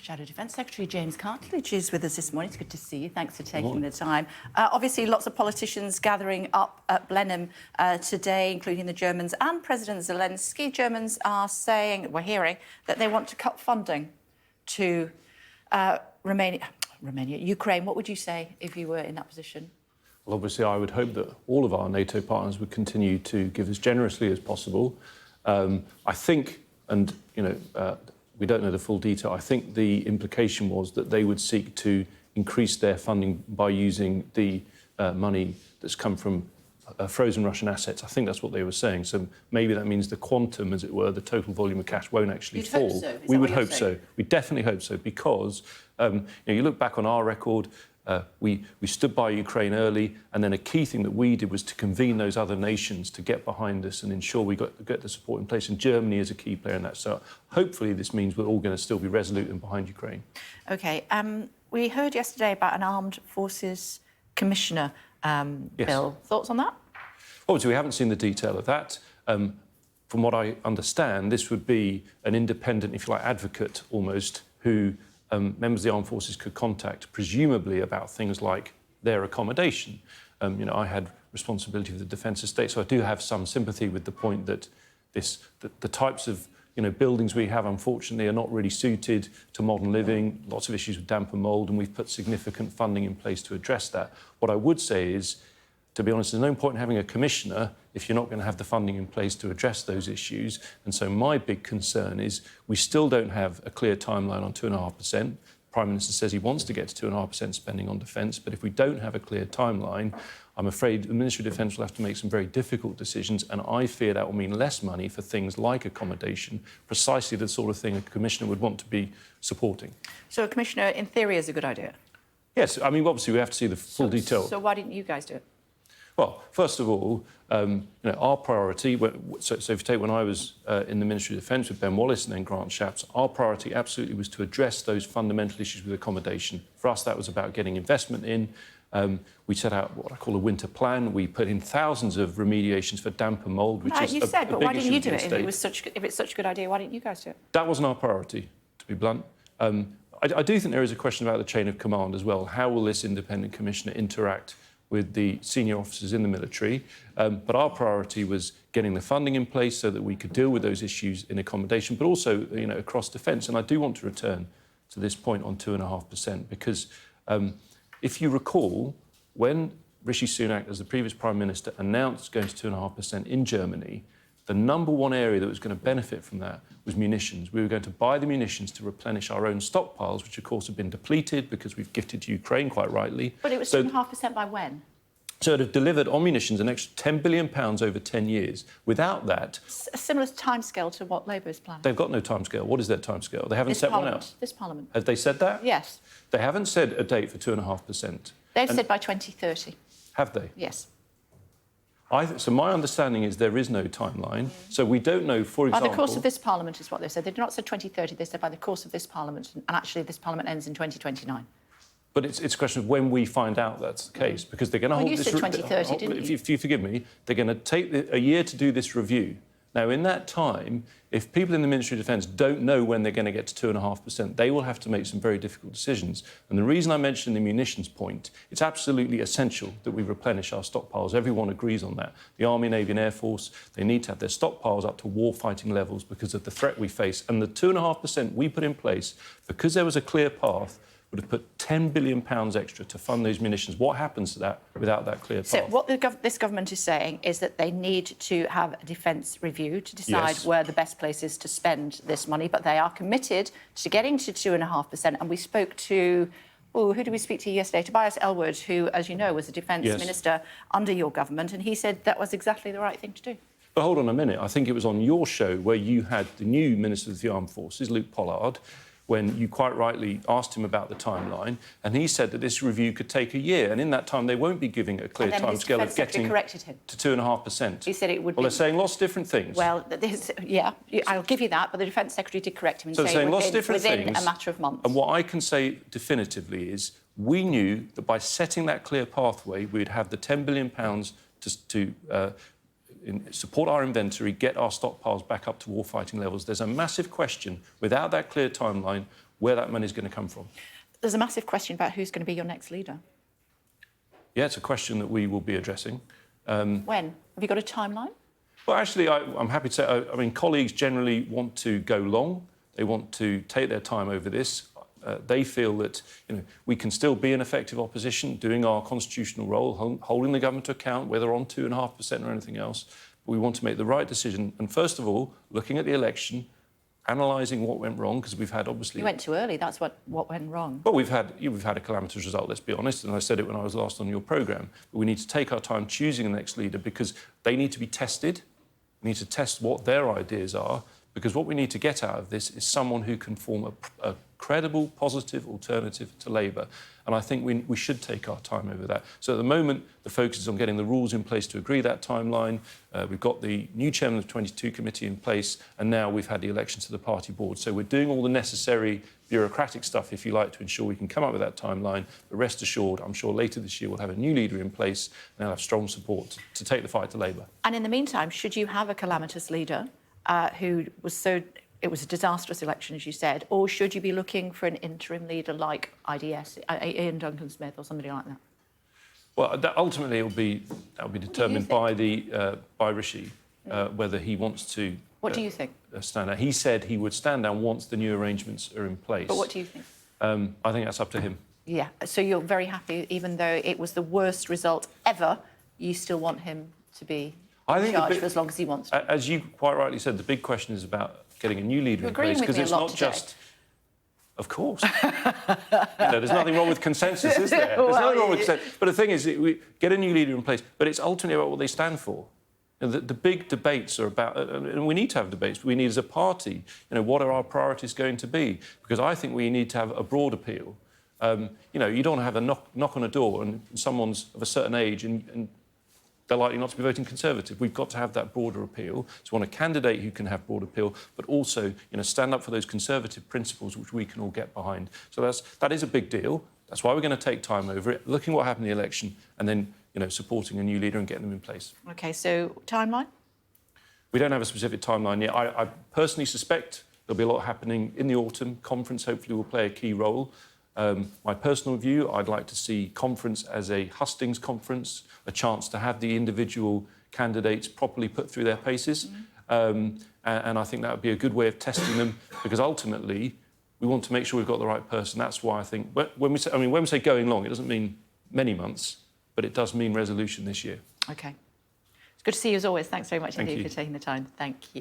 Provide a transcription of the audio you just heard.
Shadow Defence Secretary James Cartlidge is with us this morning. It's good to see you. Thanks for taking the time. Obviously, lots of politicians gathering up at Blenheim today, including the Germans and President Zelensky. Germans are saying, we're hearing, that they want to cut funding to Ukraine. What would you say if you were in that position? Well, obviously, I would hope that all of our NATO partners would continue to give as generously as possible. I think, and, we don't know the full detail. I think the implication was that they would seek to increase their funding by using the money that's come from frozen Russian assets. I think that's what they were saying. So maybe that means the quantum, as it were, the total volume of cash won't actually fall. Hope so. We would hope so. We definitely hope so, because you look back on our record. We stood by Ukraine early, and then a key thing that we did was to convene those other nations to get behind us and ensure we get the support in place. And Germany is a key player in that. So hopefully this means we're all going to still be resolute and behind Ukraine. OK. We heard yesterday about an armed forces commissioner bill. Thoughts on that? Obviously, we haven't seen the detail of that. From what I understand, this would be an independent, if you like, advocate almost, who members of the armed forces could contact, presumably about things like their accommodation. I had responsibility for the defence estate, so I do have some sympathy with the point that the types of buildings we have, unfortunately, are not really suited to modern living. Lots of issues with damp and mould, and we've put significant funding in place to address that. What I would say is, to be honest, there's no point in having a commissioner if you're not going to have the funding in place to address those issues. And so my big concern is we still don't have a clear timeline on 2.5%. The Prime Minister says he wants to get to 2.5% spending on defence, but if we don't have a clear timeline, I'm afraid the Ministry of Defence will have to make some very difficult decisions, and I fear that will mean less money for things like accommodation, precisely the sort of thing a commissioner would want to be supporting. So a commissioner, in theory, is a good idea? Yes. I mean, obviously, we have to see the full detail. So why didn't you guys do it? Well, first of all, our priority, so if you take when I was in the Ministry of Defence with Ben Wallace and then Grant Shapps, our priority absolutely was to address those fundamental issues with accommodation. For us, that was about getting investment in. We set out what I call a winter plan. We put in thousands of remediations for damp and mould, which is a big why didn't you do it? If it's such a good idea, why didn't you guys do it? That wasn't our priority, to be blunt. I do think there is a question about the chain of command as well. How will this independent commissioner interact with the senior officers in the military? But our priority was getting the funding in place so that we could deal with those issues in accommodation, but also, across defence. And I do want to return to this point on 2.5%, because if you recall, when Rishi Sunak, as the previous Prime Minister, announced going to 2.5% in Germany, the number one area that was going to benefit from that was munitions. We were going to buy the munitions to replenish our own stockpiles, which, of course, have been depleted because we've gifted to Ukraine, quite rightly. But it was 2.5% by when? So it would have delivered on munitions an extra £10 billion over 10 years. Without that... A similar timescale to what Labour is planning. They've got no timescale. What is their timescale? They haven't set one out. This Parliament. Have they said that? Yes. They haven't said a date for 2.5%. They've said by 2030. Have they? Yes. So my understanding is there is no timeline. So we don't know, for example... By the course of this Parliament is what they said. They've not said 2030, they said by the course of this Parliament, and actually this Parliament ends in 2029. But it's a question of when we find out that's the case, because they're going to hold this... you said 2030, didn't you? If you forgive me, they're going to take a year to do this review. Now, in that time, if people in the Ministry of Defence don't know when they're going to get to 2.5%, they will have to make some very difficult decisions. And the reason I mentioned the munitions point, it's absolutely essential that we replenish our stockpiles. Everyone agrees on that. The Army, Navy and Air Force, they need to have their stockpiles up to war-fighting levels because of the threat we face. And the 2.5% we put in place, because there was a clear path, would have put £10 billion extra to fund those munitions. What happens to that without that clear path? So what this government is saying is that they need to have a defence review to decide where the best place is to spend this money, but they are committed to getting to 2.5%. And we spoke to... who did we speak to yesterday? Tobias Ellwood, who, as you know, was the Defence Minister under your government, and he said that was exactly the right thing to do. But hold on a minute. I think it was on your show where you had the new Minister of the Armed Forces, Luke Pollard, when you quite rightly asked him about the timeline, and he said that this review could take a year, and in that time they won't be giving a clear timescale of getting to 2.5%. He said it would be... Well, they're saying lots of different things. Well, I'll give you that, but the Defence Secretary did correct him and say within things, a matter of months. And what I can say definitively is we knew that by setting that clear pathway, we'd have the £10 billion to support our inventory, get our stockpiles back up to war-fighting levels. There's a massive question, without that clear timeline, where that money is going to come from. There's a massive question about who's going to be your next leader. Yeah, it's a question that we will be addressing. When? Have you got a timeline? Well, actually, I'm happy to say, I mean, colleagues generally want to go long. They want to take their time over this. They feel that we can still be an effective opposition, doing our constitutional role, holding the government to account, whether on 2.5% or anything else. But we want to make the right decision. And first of all, looking at the election, analysing what went wrong, because we've had obviously... You went too early, that's what went wrong. Well, we've had a calamitous result, let's be honest, and I said it when I was last on your programme. But we need to take our time choosing the next leader because they need to be tested. We need to test what their ideas are, because what we need to get out of this is someone who can form a credible, positive alternative to Labour. And I think we should take our time over that. So at the moment, the focus is on getting the rules in place to agree that timeline. We've got the new chairman of the 22 committee in place, and now we've had the election to the party board. So we're doing all the necessary bureaucratic stuff, if you like, to ensure we can come up with that timeline. But rest assured, I'm sure later this year we'll have a new leader in place and they'll have strong support to take the fight to Labour. And in the meantime, should you have a calamitous leader who was so... It was a disastrous election, as you said, or should you be looking for an interim leader like IDS, Ian Duncan-Smith or somebody like that? Well, ultimately, that'll be determined by Rishi whether he wants to. What do you think? Stand down. He said he would stand down once the new arrangements are in place. But what do you think? I think that's up to him. Yeah. So you're very happy, even though it was the worst result ever, you still want him to be in charge for as long as he wants to. As you quite rightly said, the big question is about getting a new leader in place, because it's not just... Of course. There's nothing wrong with consensus, is there? There's nothing wrong with consensus. But the thing is, we get a new leader in place, but it's ultimately about what they stand for. The big debates are about... And we need to have debates. We need, as a party, what are our priorities going to be? Because I think we need to have a broad appeal. You don't want to have a knock on a door and someone's of a certain age and they're likely not to be voting Conservative. We've got to have that broader appeal. So we want a candidate who can have broad appeal, but also, stand up for those Conservative principles which we can all get behind. So that is a big deal. That's why we're going to take time over it, looking at what happened in the election, and then, supporting a new leader and getting them in place. OK, so timeline? We don't have a specific timeline yet. I personally suspect there'll be a lot happening in the autumn. Conference hopefully will play a key role. My personal view, I'd like to see conference as a hustings conference, a chance to have the individual candidates properly put through their paces. And I think that would be a good way of testing them, because ultimately we want to make sure we've got the right person. That's why I think when we say going long, it doesn't mean many months, but it does mean resolution this year. OK. It's good to see you as always. Thanks very much Thank indeed you. for taking the time. Thank you.